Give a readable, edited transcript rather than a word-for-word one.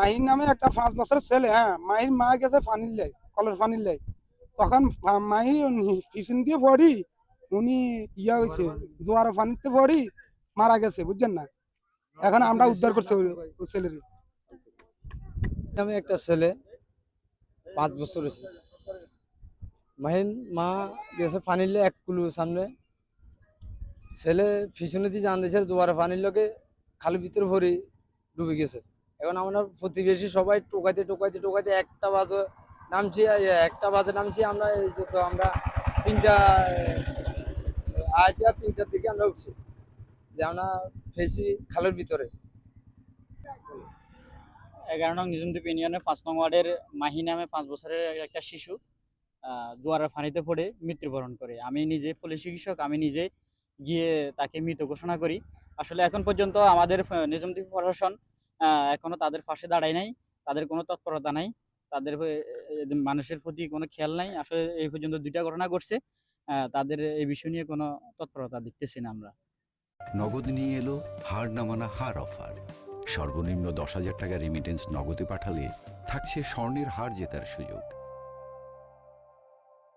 মাহির নামে একটা 5 বছরের ছেলে, হ্যাঁ, মাহির মা গেছে পানির লাই, কলের পানির লাই। তখন মাহি পিছন দিয়ে পড়ি, উনি ইয়া হয়েছে, জোয়ারে পানিতে পড়ি মারা গেছে, বুঝছেন না। এখন আমরা উদ্ধার করছি ওই ছেলের। আমি একটা ছেলে 5 বছর হয়েছে, মাহিন মা গেছে পানিলে 1 কিলো সামনে, ছেলে পিছনে দিয়ে জান দিয়েছে জোয়ারে পানির লোকে খালি ভিতরে ভরে ডুবে গেছে। এখন আমরা প্রতিবেশী সবাই টোকাইতে টোকাইতে টোকাইতে 1টা বাজে নামছি, 1টা বাজে নামছি আমরা। এই যে তো আমরা 3টা 3টার দিকে আমরা উঠছি যে আমরা ফেসি খালের ভিতরে। 11 নং নিজামদ্বীপ ইউনিয়নের 5 নং ওয়ার্ডের মাহি নামে 5 বছরের একটা শিশু জোয়ারের পানিতে পড়ে মৃত্যুবরণ করে। আমি নিজে পুলিশ চিকিৎসক, আমি নিজে গিয়ে তাকে মৃত ঘোষণা করি। আসলে এখন পর্যন্ত আমাদের নিজামদ্বীপ প্রশাসন এখনো তাদের পাশে দাঁড়ায় নাই, তাদের কোনো তৎপরতা নাই, তাদের মানুষের প্রতি কোনো খেয়াল নাই। আসলে এই পর্যন্ত 2টা ঘটনা ঘটছে, তাদের এই বিষয় নিয়ে কোনো তৎপরতা দেখতেছি না আমরা। নগদ নিয়ে এলো হার না মানা হার অফার। সর্বনিম্ন 10,000 টাকা রেমিটেন্স নগদে পাঠালে থাকছে স্বর্ণের হার জেতার সুযোগ।